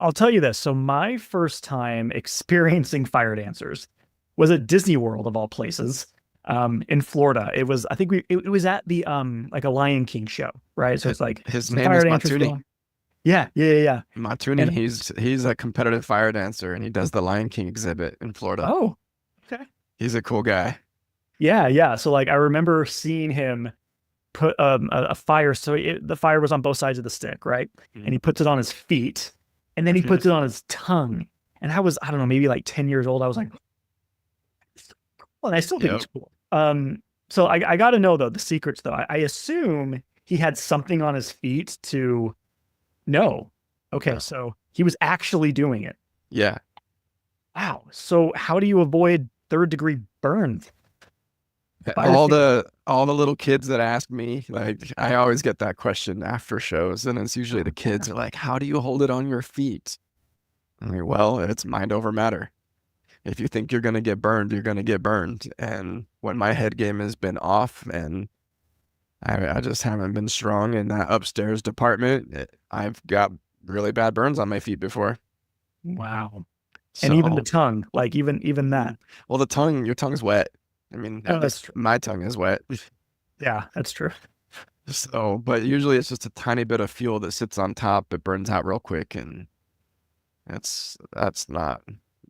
I'll tell you this. So my first time experiencing fire dancers was at Disney World of all places, in Florida. It was, I think it was at the like a Lion King show, right? So Hi- it's like His some name fire is dancers Matuni. going. Yeah, yeah, yeah, yeah. Matuni, And he's a competitive fire dancer and he does the Lion King exhibit in Florida. oh, okay. He's a cool guy. Yeah, yeah. So like I remember seeing him put a fire. So the fire was on both sides of the stick, right? And Mhm. he puts it on his feet, and then he puts it on his tongue. And I don't know, maybe like 10 years old. I was like, well, and I still think Yep. it's cool. So I got to know though the secrets though. I assume he had something on his feet to know. Okay, Yeah. so he was actually doing it. Yeah. Wow. So how do you avoid third degree burns? Fire All safety. the little kids that ask me, like I always get that question after shows, and it's usually the kids are like, "How do you hold it on your feet?" I'm like, "Well, it's mind over matter. If you think you're gonna get burned, you're gonna get burned." And when my head game has been off and I just haven't been strong in that upstairs department, I've got really bad burns on my feet before. Wow. And even the So, tongue, like even that. well, your tongue's wet. I mean, Oh, at that's least true. my tongue is wet. Yeah, that's true. So, but usually it's just a tiny bit of fuel that sits on top. It burns out real quick, and that's not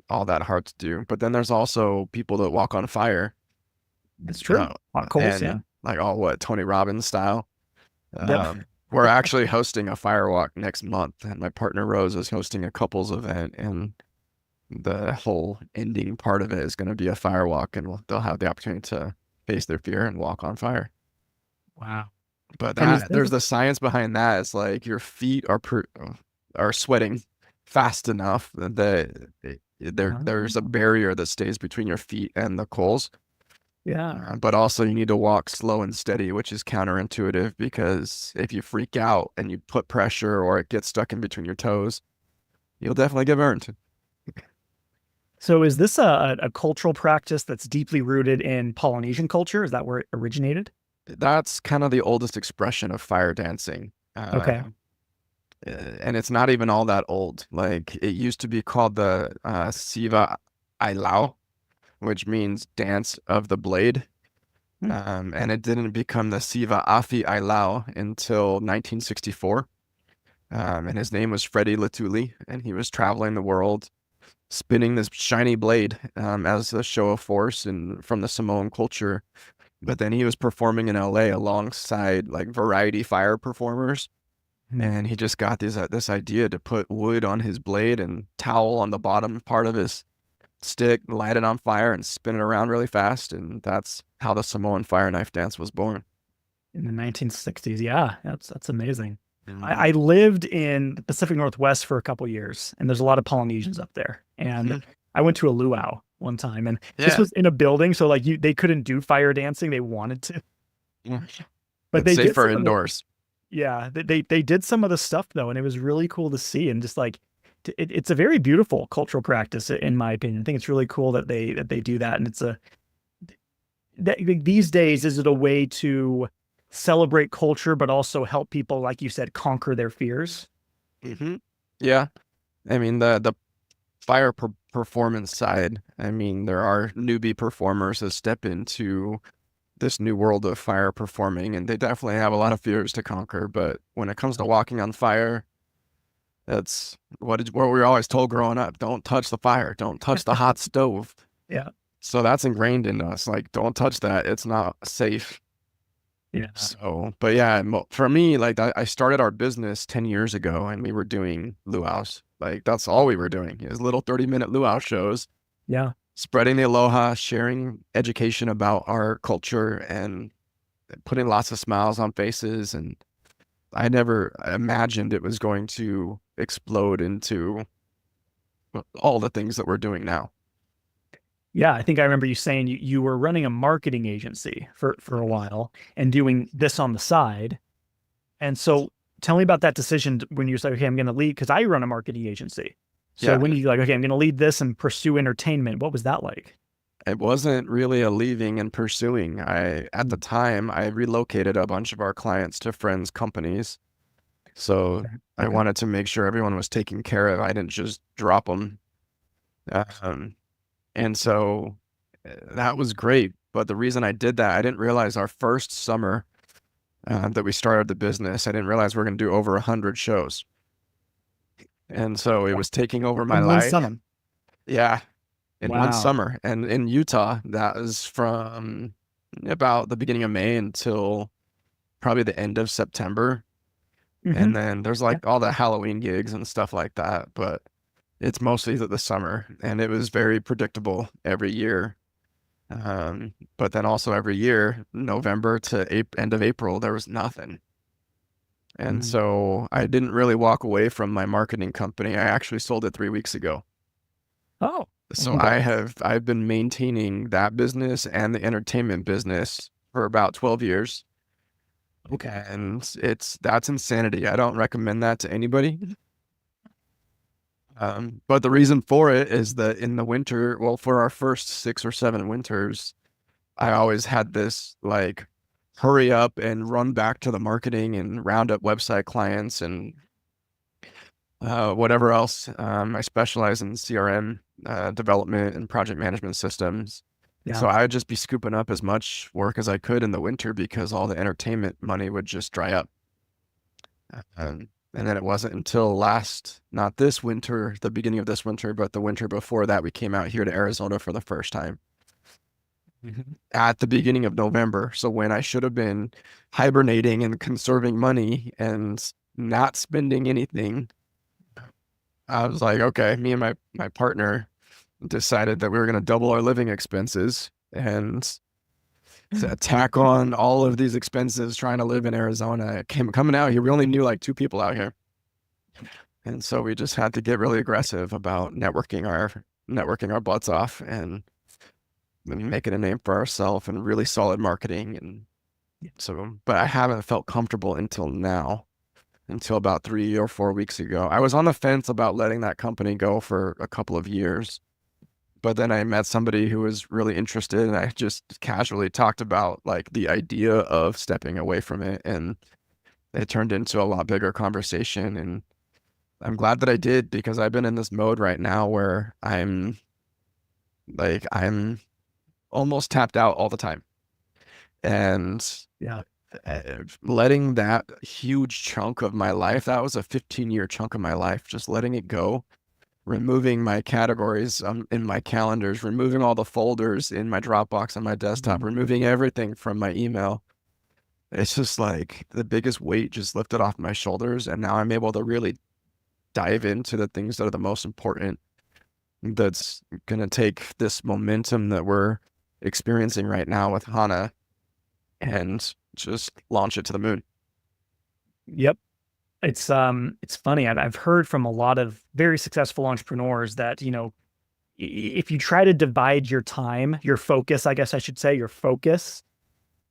all that hard to do. But then there's also people that walk on fire, It's true. uh, Hot coals, and yeah. like all what Tony Robbins style. Yep. We're actually hosting a fire walk next month, and my partner Rose is hosting a couples event, and the whole ending part of it is going to be a fire walk, and they'll have the opportunity to face their fear and walk on fire. Wow. But And is that this there's the science behind that. It's like your feet are sweating fast enough that there's a oh, barrier that stays between your feet and the coals. yeah. But also you need to walk slow and steady, which is counterintuitive because if you freak out and you put pressure or it gets stuck in between your toes, you'll definitely get burned. So is this a cultural practice that's deeply rooted in Polynesian culture? Is that where it originated? That's kind of the oldest expression of fire dancing. Okay. And it's not even all that old. Like it used to be called the Siva Ailau, which means dance of the blade. Hmm. And it didn't become the Siva Afi Ailau until 1964. And his name was Freddie Latuli, and he was traveling the world spinning this shiny blade as a show of force and from the Samoan culture. But then he was performing in LA alongside like variety fire performers. Hmm. And he just got this idea to put wood on his blade and towel on the bottom part of his stick, light it on fire, and spin it around really fast. And that's how the Samoan fire knife dance was born. In the 1960s. Yeah, that's amazing. Mhm. I lived in the Pacific Northwest for a couple years, and there's a lot of Polynesians up there. And Mhm. I went to a luau one time, and this Yeah, was in a building, so like they couldn't do fire dancing. They wanted to, but it's they did safer some of the indoors. yeah, they did some of the stuff though, and it was really cool to see. And just like it's a very beautiful cultural practice, in my opinion. I think it's really cool that they do that, and it's a that these days is it a way to celebrate culture, but also help people, like you said, conquer their fears. Hmm. Yeah, I mean the fire performance side. I mean there are newbie performers that step into this new world of fire performing, and they definitely have a lot of fears to conquer. But when it comes to walking on fire, that's what we were always told growing up. Don't touch the fire. Don't touch the hot stove. Yeah, So that's ingrained in us. Like, don't touch that. It's not safe. yeah. So, but yeah, for me, like I started our business 10 years ago and we were doing luau's. Like that's all we were doing is little 30-minute luau shows, Yeah. spreading the aloha, sharing education about our culture and putting lots of smiles on faces. And I never imagined it was going to explode into all the things that we're doing now. Yeah, I think I remember you saying you were running a marketing agency for a while and doing this on the side. And so tell me about that decision when you said, okay, I'm going to lead, because I run a marketing agency. So Yeah, when you like, okay, I'm going to lead this and pursue entertainment, what was that like? it wasn't really a leaving and pursuing. At the Mm. time, I relocated a bunch of our clients to friends' companies. So I Okay. wanted to make sure everyone was taken care of. I didn't just drop them. Um, and so that was great. But the reason I did that, I didn't realize our first summer that we started the business, I didn't realize we are going to do over 100 shows. And so it Yeah. was taking over my In one life. summer. Yeah, in one Wow. summer. And in Utah, that was from about the beginning of May until probably the end of September. Hmm. And then there's Yeah. like all the Halloween gigs and stuff like that. But it's mostly the summer. And it was very predictable every year. But then also every year, November to end of April, there was nothing. And Mhm. so I didn't really walk away from my marketing company. I actually sold it 3 weeks ago. Oh, well, So congrats. I've been maintaining that business and the entertainment business for about 12 years. Okay. And that's insanity. I don't recommend that to anybody. But the reason for it is that in the winter, well, for our first 6 or 7 winters, I always had this like hurry up and run back to the marketing and round up website clients and whatever else. I specialize in CRM development and project management systems. Yeah. So I'd just be scooping up as much work as I could in the winter because all the entertainment money would just dry up. And then it wasn't until not this winter, the beginning of this winter, but the winter before that, we came out here to Arizona for the first time Mhm. at the beginning of November. So when I should have been hibernating and conserving money and not spending anything, I was like, okay, me and my partner decided that we were going to double our living expenses and to tack on all of these expenses trying to live in Arizona. Coming out here, we only knew like 2 people out here. And so we just had to get really aggressive about networking our butts off and making a name for ourselves and really solid marketing. And so, but I haven't felt comfortable until now, until about 3 or 4 weeks ago. I was on the fence about letting that company go for a couple of years, but then I met somebody who was really interested and I just casually talked about like the idea of stepping away from it, and it turned into a lot bigger conversation. And I'm glad that I did because I've been in this mode right now where I'm almost tapped out all the time. And Yeah. letting that huge chunk of my life, that was a 15-year chunk of my life, just letting it go, removing my categories in my calendars, removing all the folders in my Dropbox on my desktop, Mhm. removing everything from my email. It's just like the biggest weight just lifted off my shoulders. And now I'm able to really dive into the things that are the most important, that's going to take this momentum that we're experiencing right now with Hana and just launch it to the moon. Yep. It's funny. I've heard from a lot of very successful entrepreneurs that, if you try to divide your time, your focus, I guess I should say, your focus,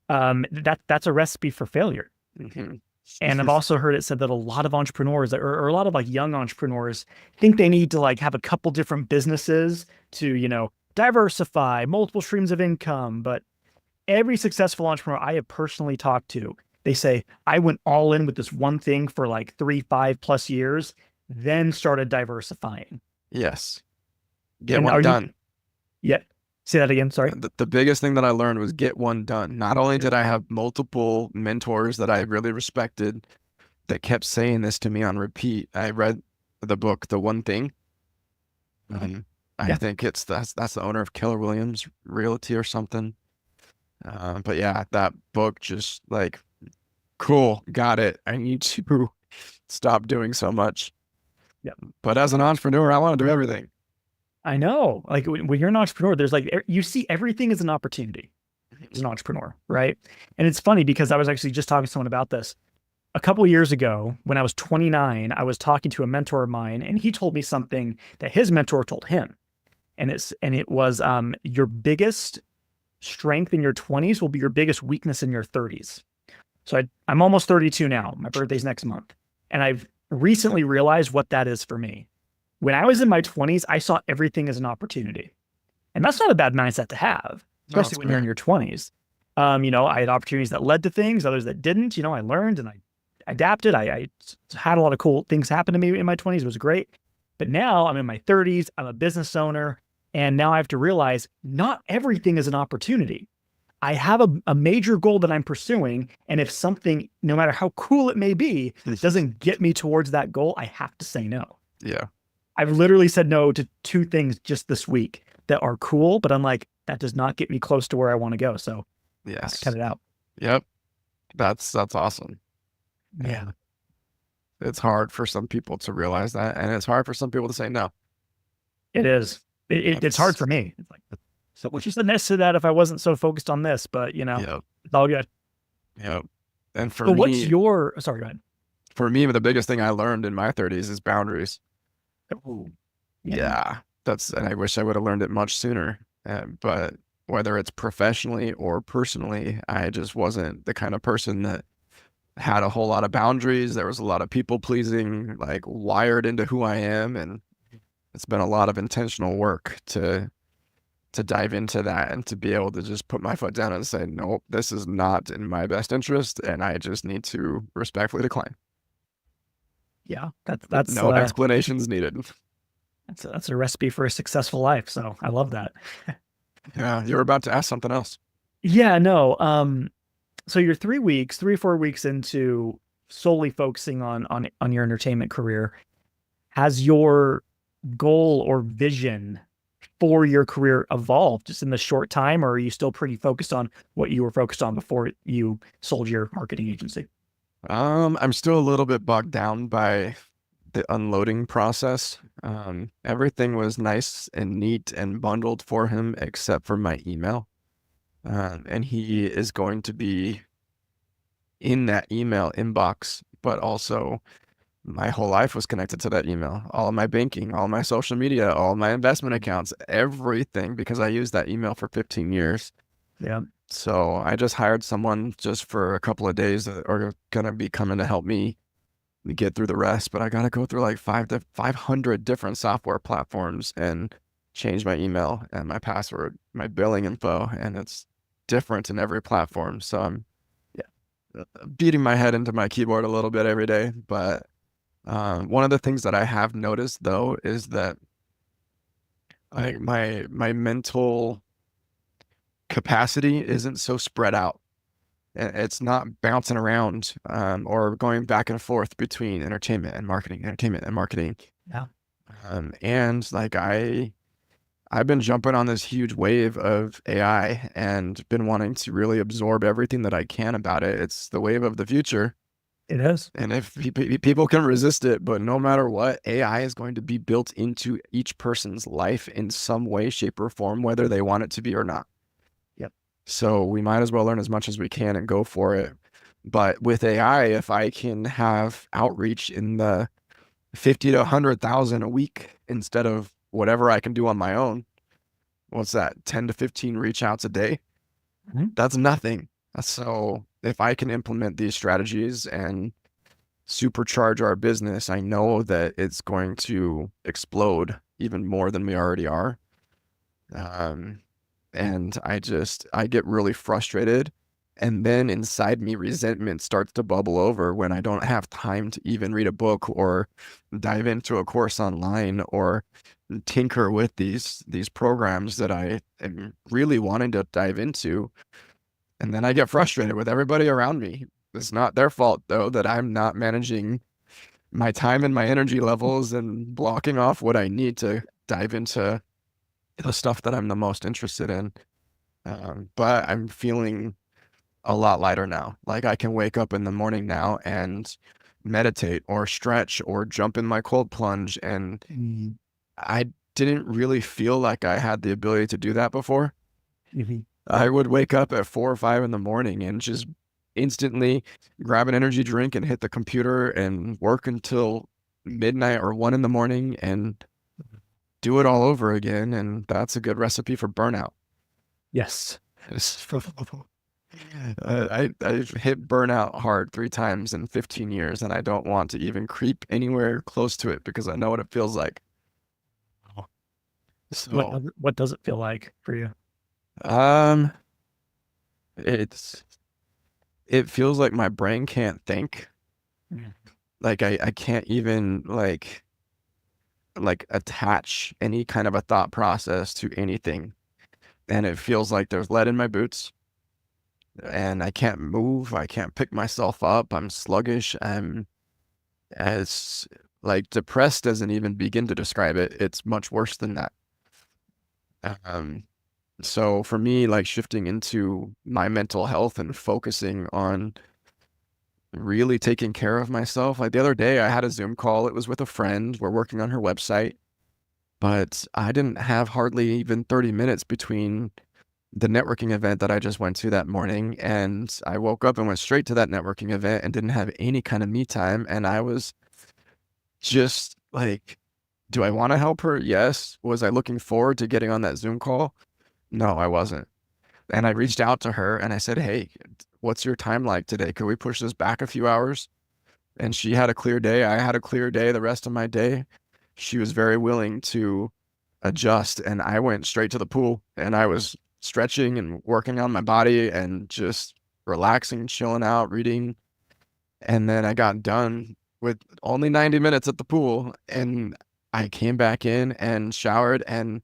that's a recipe for failure. Mhm. And I've also heard it said that a lot of entrepreneurs or a lot of like young entrepreneurs think they need to like have a couple different businesses to, diversify multiple streams of income. But every successful entrepreneur I have personally talked to, they say, I went all in with this one thing for like 3, 5+ years, then started diversifying. Yes. Get And one are you, done. yeah, say that again. Sorry. The biggest thing that I learned was get one done. Not only did I have multiple mentors that I really respected that kept saying this to me on repeat, I read the book, The One Thing. I Yeah. think that's the owner of Keller Williams Realty or something. But yeah, that book just like, cool, got it. I need to stop doing so much. Yeah. But as an entrepreneur, I want to do everything. I know. Like when you're an entrepreneur, there's like, you see everything as an opportunity as an entrepreneur, right? And it's funny because I was actually just talking to someone about this. A couple of years ago, when I was 29, I was talking to a mentor of mine, and he told me something that his mentor told him. And it was your biggest strength in your 20s will be your biggest weakness in your 30s. So I'm almost 32 now. My birthday's next month. And I've recently realized what that is for me. When I was in my 20s, I saw everything as an opportunity. And that's not a bad mindset to have, No, especially it's when you're in great. your 20s. I had opportunities that led to things, others that didn't. I learned and I adapted. I had a lot of cool things happen to me in my 20s. It was great. But now I'm in my 30s. I'm a business owner. And now I have to realize not everything is an opportunity. I have a major goal that I'm pursuing. And if something, no matter how cool it may be, doesn't get me towards that goal, I have to say no. Yeah. I've literally said no to 2 things just this week that are cool, but I'm like, that does not get me close to where I want to go. So I cut Yes. it out. Yep. That's awesome. Yeah, And it's hard for some people to realize that, and it's hard for some people to say no. it is. It's hard That's for me. It's like, so what's just a next to that if I wasn't so focused on this, but Yep. it's all good. Yep. And But what's your, sorry, go ahead. for me, the biggest thing I learned in my 30s is boundaries. Ooh, yeah, Yeah. And I wish I would have learned it much sooner. But whether it's professionally or personally, I just wasn't the kind of person that had a whole lot of boundaries. There was a lot of people pleasing, like wired into who I am. And it's been a lot of intentional work to dive into that and to be able to just put my foot down and say, nope, this is not in my best interest. And I just need to respectfully decline. yeah. That's No explanations needed. that's a recipe for a successful life. So I love that. Yeah. You're about to ask something else. Yeah, no. So you're 3 weeks, 3 or 4 weeks into solely focusing on your entertainment career. Has your goal or vision for your career evolved just in the short time, or are you still pretty focused on what you were focused on before you sold your marketing agency? I'm still a little bit bogged down by the unloading process. Everything was nice and neat and bundled for him except for my email. And he is going to be in that email inbox, but also my whole life was connected to that email. All of my banking, all my social media, all my investment accounts, everything, because I used that email for 15 years. Yeah. So I just hired someone just for a couple of days that are going to be coming to help me get through the rest. But I got to go through like 500 different software platforms and change my email and my password, my billing info, and it's different in every platform. So I'm beating my head into my keyboard a little bit every day. But one of the things that I have noticed though is that my mental capacity isn't so spread out. It's not bouncing around or going back and forth between entertainment and marketing, entertainment and marketing. Yeah. And like I've been jumping on this huge wave of AI and been wanting to really absorb everything that I can about it. It's the wave of the future. It is. And if people can resist it, but no matter what, AI is going to be built into each person's life in some way, shape, or form, whether they want it to be or not. Yep. So we might as well learn as much as we can and go for it. But with AI, if I can have outreach in the 50 to 100,000 a week instead of whatever I can do on my own, what's that? 10 to 15 reach outs a day. Mhm. That's nothing. So if I can implement these strategies and supercharge our business, I know that it's going to explode even more than we already are. And I get really frustrated. And then inside me, resentment starts to bubble over when I don't have time to even read a book or dive into a course online or tinker with these programs that I am really wanting to dive into. And then I get frustrated with everybody around me. It's not their fault, though, that I'm not managing my time and my energy levels and blocking off what I need to dive into the stuff that I'm the most interested in. But I'm feeling a lot lighter now. Like I can wake up in the morning now and meditate or stretch or jump in my cold plunge. And I didn't really feel like I had the ability to do that before. Mhm. I would wake up at 4 or 5 in the morning and just instantly grab an energy drink and hit the computer and work until midnight or 1 in the morning and do it all over again. And that's a good recipe for burnout. Yes. I've hit burnout hard 3 times in 15 years, and I don't want to even creep anywhere close to it because I know what it feels like. So, What does it feel like for you? um, it feels like my brain can't think. Yeah. Like I can't even like attach any kind of a thought process to anything. And it feels like there's lead in my boots and I can't move. I can't pick myself up. I'm sluggish. I'm as like depressed doesn't even begin to describe it. It's much worse than that. Um, so for me, like shifting into my mental health and focusing on really taking care of myself. Like the other day, I had a Zoom call. It was with a friend. We're working on her website, but I didn't have hardly even 30 minutes between the networking event that I just went to that morning. And I woke up and went straight to that networking event and didn't have any kind of me time. And I was just like, do I want to help her? Yes. Was I looking forward to getting on that Zoom call? No, I wasn't. And I reached out to her and I said, hey, what's your time like today? Could we push this back a few hours? And she had a clear day. I had a clear day the rest of my day. She was very willing to adjust. And I went straight to the pool and I was stretching and working on my body and just relaxing, chilling out, reading. And then I got done with only 90 minutes at the pool and I came back in and showered and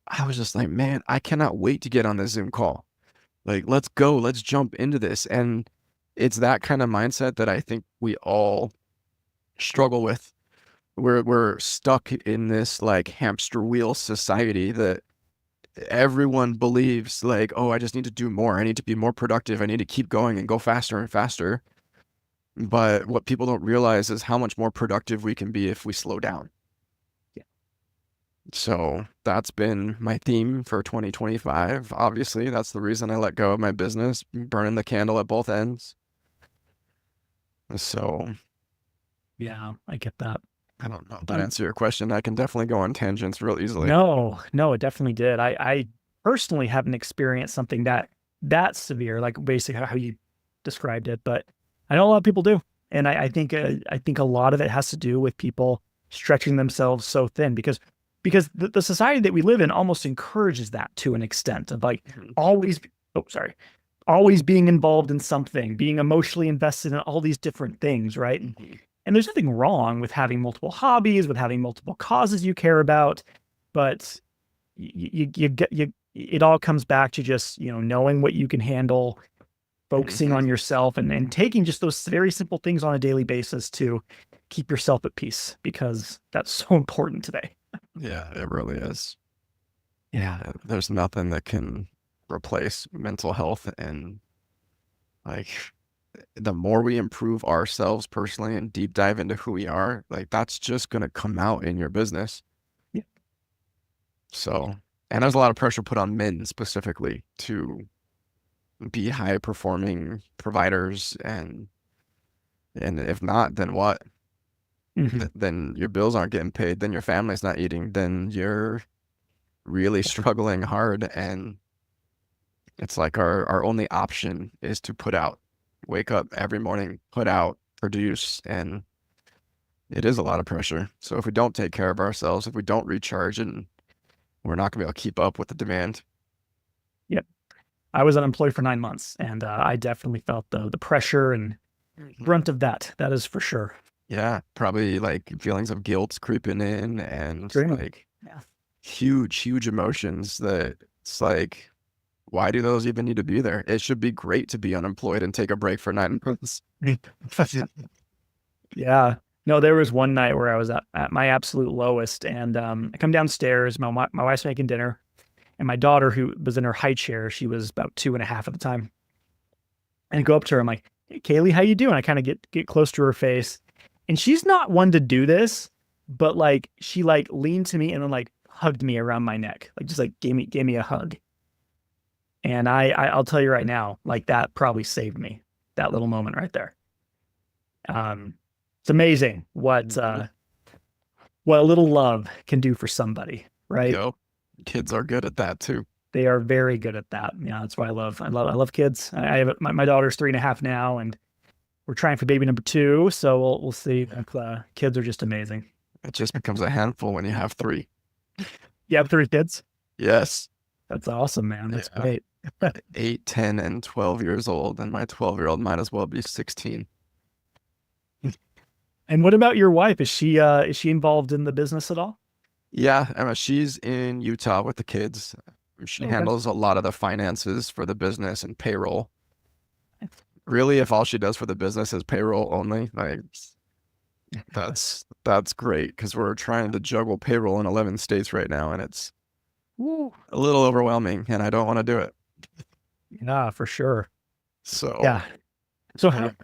I was just like, man, I cannot wait to get on this Zoom call. Like, let's go, let's jump into this. And it's that kind of mindset that I think we all struggle with. We're stuck in this like hamster wheel society that everyone believes like, oh, I just need to do more. I need to be more productive. I need to keep going and go faster and faster. But what people don't realize is how much more productive we can be if we slow down. Yeah. So that's been my theme for 2025. Obviously, that's the reason I let go of my business, burning the candle at both ends. So Yeah, I get that. I don't know if that answers your question. I can definitely go on tangents real easily. No, no, it definitely did. I personally haven't experienced something that severe, like basically how you described it, but I know a lot of people do, and I think a lot of it has to do with people stretching themselves so thin because the society that we live in almost encourages that to an extent of like always oh sorry always being involved in something, being emotionally invested in all these different things, right? And there's nothing wrong with having multiple hobbies, with having multiple causes you care about, but you get it all comes back to just, knowing what you can handle, focusing on yourself and taking just those very simple things on a daily basis to keep yourself at peace because that's so important today. Yeah, it really is. Yeah. There's nothing that can replace mental health. And like the more we improve ourselves personally and deep dive into who we are, like that's just going to come out in your business. Yeah. So, and there's a lot of pressure put on men specifically to be high performing providers. And if not, then what? Then your bills aren't getting paid. Then your family's not eating. Then you're really struggling hard. And it's like our only option is to put out, wake up every morning, put out, produce, and it is a lot of pressure. So if we don't take care of ourselves, if we don't recharge, and we're not gonna be able to keep up with the demand. Yep. I was unemployed for 9 months, and I definitely felt the pressure and brunt of that. That is for sure. Yeah, probably like feelings of guilt creeping in and Extremely. like Yeah. huge emotions that it's like, why do those even need to be there? It should be great to be unemployed and take a break for 9 months. Yeah. No, there was one night where I was at my absolute lowest, and I come downstairs. My wife's making dinner, and my daughter, who was in her high chair, she was about 2.5 at the time, and I go up to her. I'm like, "Hey, Kaylee, how you doing?" I kind of get close to her face, and she's not one to do this, but like she like leaned to me and then like hugged me around my neck, like just like gave me a hug. And I'll tell you right now, like that probably saved me, that little moment right there. It's amazing what a little love can do for somebody, right? Yo, kids are good at that too. They are very good at that. Yeah, that's why I love kids. I have my daughter's 3.5 now, and we're trying for baby number 2. So we'll see. Kids are just amazing. It just becomes a handful when you have 3. You have 3 kids? Yes. That's awesome, man. That's great. 8, 10, and 12 years old, and my 12-year-old might as well be 16. And what about your wife? Is she involved in the business at all? Yeah, she's in Utah with the kids. She Okay. handles a lot of the finances for the business and payroll. Really, if all she does for the business is payroll only, like that's great because we're trying to juggle payroll in 11 states right now, and it's Woo. a little overwhelming, and I don't want to do it. Yeah, for sure. So, Yeah. So let's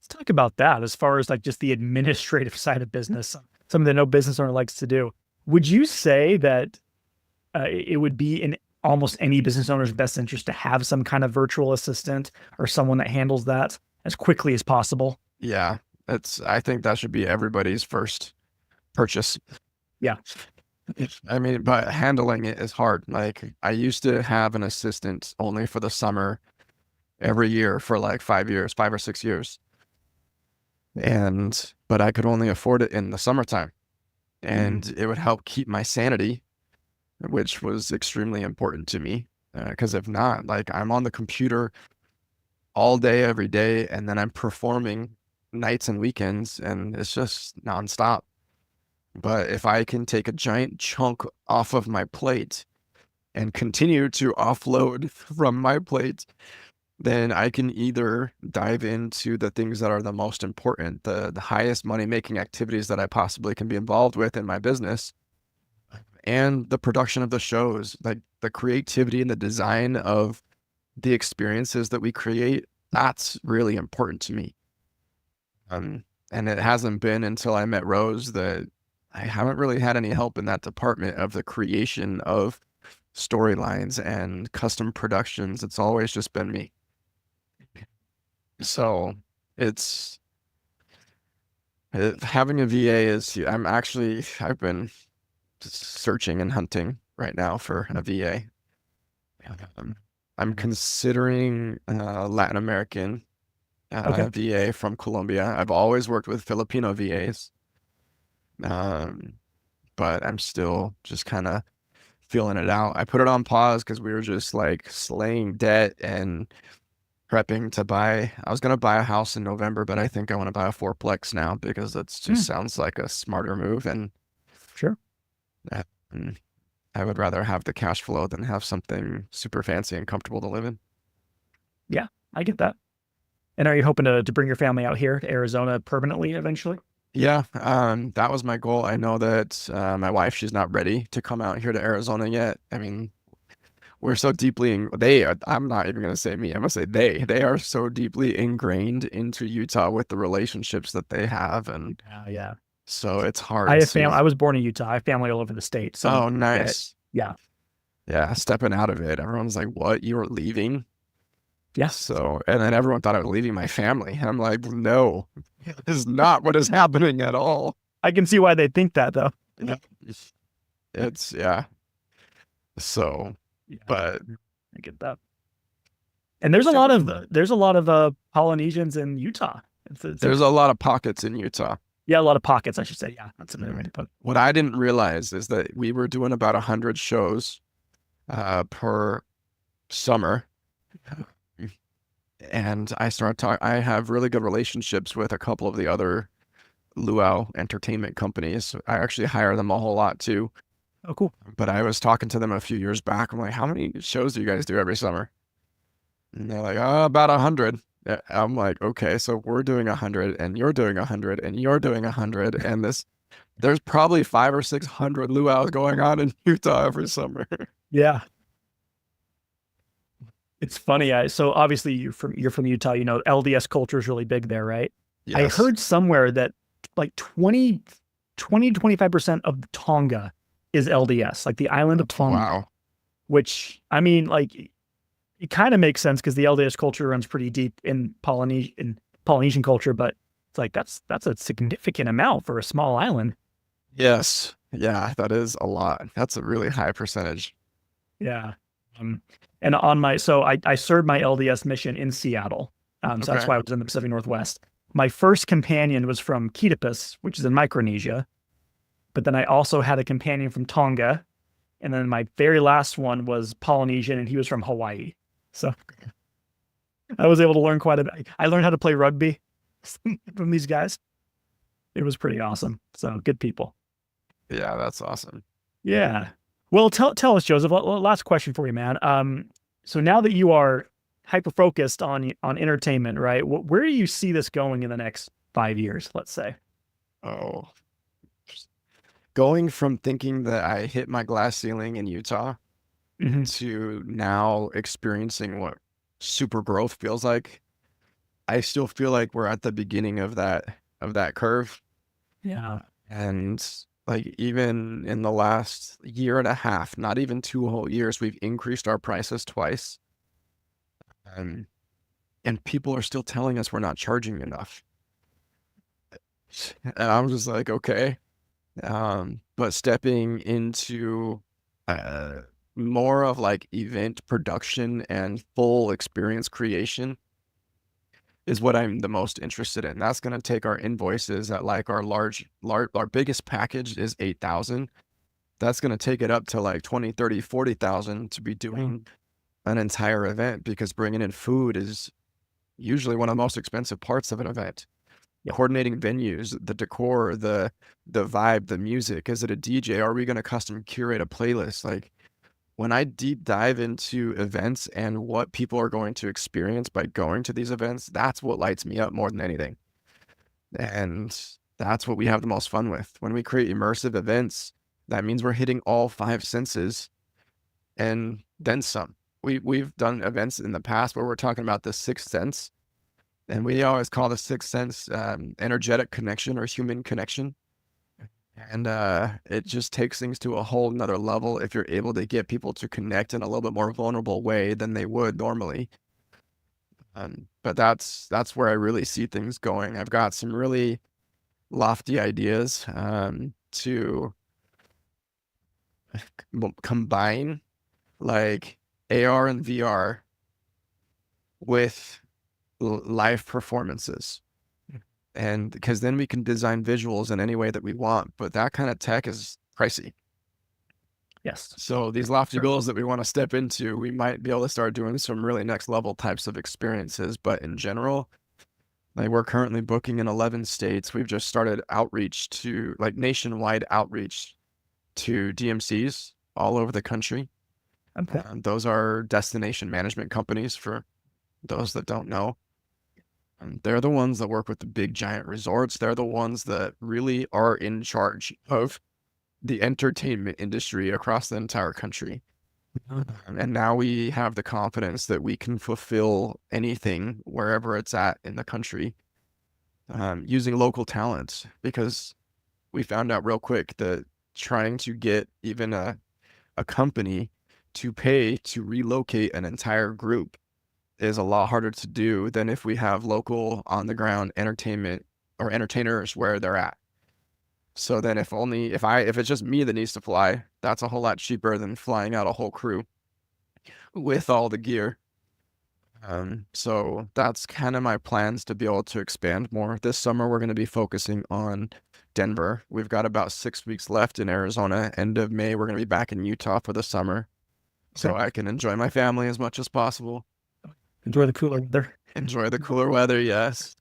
talk about that as far as like just the administrative side of business, something that no business owner likes to do. Would you say that it would be in almost any business owner's best interest to have some kind of virtual assistant or someone that handles that as quickly as possible? yeah, I think that should be everybody's first purchase. Yeah. I mean, but handling it is hard. Like I used to have an assistant only for the summer every year for like 5 years, 5 or 6 years. But I could only afford it in the summertime and it would help keep my sanity, which was extremely important to me. Because if not, like I'm on the computer all day, every day, and then I'm performing nights and weekends, and it's just nonstop. But if I can take a giant chunk off of my plate and continue to offload from my plate, then I can either dive into the things that are the most important, the highest money making activities that I possibly can be involved with in my business, and the production of the shows, like the creativity and the design of the experiences that we create. That's really important to me. And it hasn't been until I met Rose that I haven't really had any help in that department of the creation of storylines and custom productions. It's always just been me. So it's having a VA is, I've been searching and hunting right now for a VA. Um, I'm considering Latin American Okay. VA from Colombia. I've always worked with Filipino VAs, but I'm still just kind of feeling it out. I put it on pause because we were just like slaying debt and prepping to buy. I was gonna buy a house in November, but I think I want to buy a fourplex now because that just Mm, sounds like a smarter move, and sure. uh, mm, I would rather have the cash flow than have something super fancy and comfortable to live in. Yeah, I get that. And are you hoping to bring your family out here to Arizona permanently eventually? Yeah, that was my goal. I know that my wife, she's not ready to come out here to Arizona yet. I mean, we're so deeply I'm not even gonna say me, I'm gonna say they are so deeply ingrained into Utah with the relationships that they have, and Yeah. so it's I hard have to. family. I was born in Utah. I have family all over the state. So Oh, yeah, nice. yeah, Yeah, stepping out of it, everyone's like, what, you were leaving? yeah. So, and then everyone thought I was leaving my family. I'm like, no, this is not what is happening at all. I can see why they think that though. Yeah. It's yeah. So, Yeah, but I get that. And there's a lot of Polynesians in Utah. there's a lot of pockets in Utah. Yeah, a lot of pockets, I should say. Yeah, that's a better way to put it. What I didn't realize is that we were doing about 100 shows per summer. And I started talking, I have really good relationships with a couple of the other luau entertainment companies. I actually hire them a whole lot too. Oh, cool. But I was talking to them a few years back. I'm like, how many shows do you guys do every summer? And they're like, oh, about 100. I'm like, okay, so we're doing 100 and you're doing 100 and you're doing 100. And there's probably 500 or 600 luau's going on in Utah every summer. Yeah, it's funny. So obviously you're from Utah. You know, LDS culture is really big there, right? I Yes. heard somewhere that like 20 to 25% of Tonga is LDS, like the island of Tonga, Wow. which I mean, like it kind of makes sense because the LDS culture runs pretty deep in Polynesian culture, but it's like that's a significant amount for a small island. Yes. Yeah, that is a lot. That's a really high percentage. Yeah. Um, and I served my LDS mission in Seattle. So that's Okay. why I was in the Pacific Northwest. My first companion was from Ketapus, which is in Micronesia. But then I also had a companion from Tonga. And then my very last one was Polynesian, and he was from Hawaii. So I was able to learn quite a bit. I learned how to play rugby from these guys. It was pretty awesome. So good people. Yeah, that's awesome. Yeah. Well, tell us, Joseph. Last question for you, man. So now that you are hyper focused on entertainment, right? Where do you see this going in the next 5 years? Let's say. Oh, going from thinking that I hit my glass ceiling in Utah Hmm. to now experiencing what super growth feels like. I still feel like we're at the beginning of that curve. Yeah. And like even in the last year and a half, not even 2 whole years, we've increased our prices twice. Um, and people are still telling us we're not charging enough. And I'm just like, okay. But stepping into uh, more of like event production and full experience creation is what I'm the most interested in. That's going to take our invoices at like our biggest package is 8,000. That's going to take it up to like 20, 30, 40,000 to be Wow. doing an entire event, because bringing in food is usually one of the most expensive parts of an event. Yep. Coordinating venues, the decor, the vibe, the music. Is it a DJ? Are we going to custom curate a playlist? Like when I deep dive into events and what people are going to experience by going to these events, that's what lights me up more than anything. And that's what we have the most fun with. When we create immersive events, that means we're hitting all five senses and then some. We've done events in the past where we're talking about the sixth sense, and we always call the sixth sense energetic connection or human connection. And it just takes things to a whole nother level if you're able to get people to connect in a little bit more vulnerable way than they would normally. But that's where I really see things going. I've got some really lofty ideas to combine like AR and VR with live performances. And because then we can design visuals in any way that we want, but that kind of tech is pricey. Yes. So these lofty goals that we want to step into, we might be able to start doing some really next level types of experiences. But in general, like we're currently booking in 11 states. We've just started outreach to like nationwide outreach to DMCs all over the country. Okay. Those are destination management companies for those that don't know. They're the ones that work with the big giant resorts. They're the ones that really are in charge of the entertainment industry across the entire country. And now we have the confidence that we can fulfill anything wherever it's at in the country using local talents, because we found out real quick that trying to get even a company to pay to relocate an entire group is a lot harder to do than if we have local on the ground entertainment or entertainers where they're at. So then if it's just me that needs to fly, that's a whole lot cheaper than flying out a whole crew with all the gear. So that's kind of my plans to be able to expand more. This summer, we're going to be focusing on Denver. We've got about 6 weeks left in Arizona. End of May, we're going to be back in Utah for the summer, so Okay. I can enjoy my family as much as possible. Enjoy the cooler weather. Enjoy the cooler weather, yes.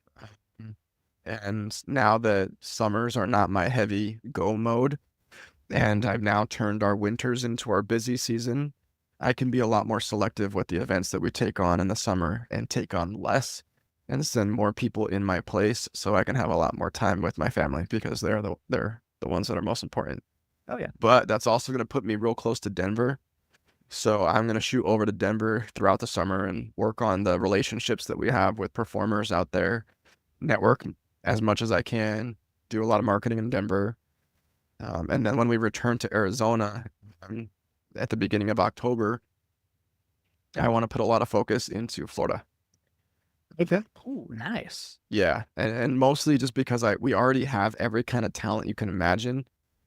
And now that summers are not my heavy go mode, and I've now turned our winters into our busy season, I can be a lot more selective with the events that we take on in the summer and take on less and send more people in my place so I can have a lot more time with my family, because they're the ones that are most important. Oh yeah. But that's also going to put me real close to Denver. So I'm going to shoot over to Denver throughout the summer and work on the relationships that we have with performers out there, network as much as I can, do a lot of marketing in Denver. And then when we return to Arizona at the beginning of October, I want to put a lot of focus into Florida. Okay. Oh, nice. Yeah, and mostly just because we already have every kind of talent you can imagine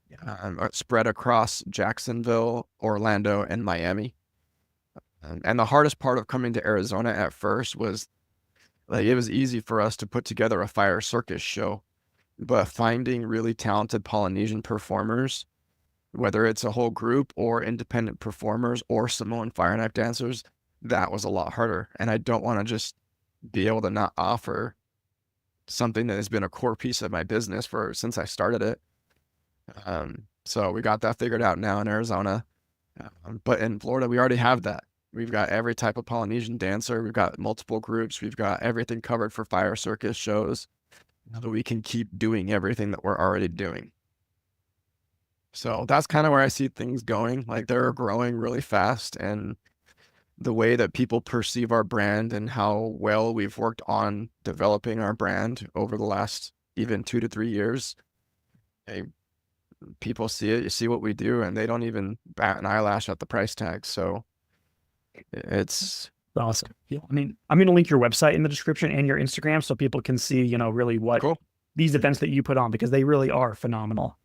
Yeah. spread across Jacksonville, Orlando, and Miami. And the hardest part of coming to Arizona at first was like it was easy for us to put together a fire circus show, but finding really talented Polynesian performers, whether it's a whole group or independent performers or Samoan fire knife dancers, that was a lot harder. And I don't want to just be able to not offer something that has been a core piece of my business since I started it. So we got that figured out now in Arizona. But in Florida, we already have that. We've got every type of Polynesian dancer. We've got multiple groups. We've got everything covered for fire circus shows. So we can keep doing everything that we're already doing. So that's kind of where I see things going. Like they're growing really fast, and the way that people perceive our brand and how well we've worked on developing our brand over the last even 2 to 3 years. People see it, you see what we do, and they don't even bat an eyelash at the price tag. So it's Awesome. Yeah. I mean, I'm going to link your website in the description and your Instagram so people can see, really what cool. these events that you put on, because they really are phenomenal.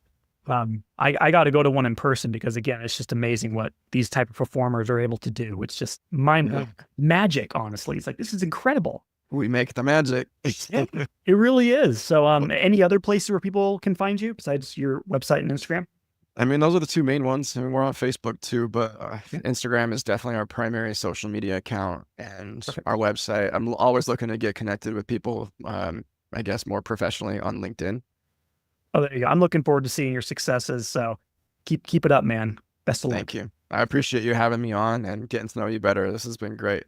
I got to go to one in person because, again, it's just amazing what these type of performers are able to do. It's just magic, honestly. It's like, this is incredible. We make the magic. It really is. So any other places where people can find you besides your website and Instagram? I mean, those are the two main ones. I mean, we're on Facebook too, but Instagram is definitely our primary social media account, and our website. I'm always looking to get connected with people, I guess more professionally on LinkedIn. Oh, there you go. I'm looking forward to seeing your successes. So keep it up, man. Best of luck. Thank you. I appreciate you having me on and getting to know you better. This has been great.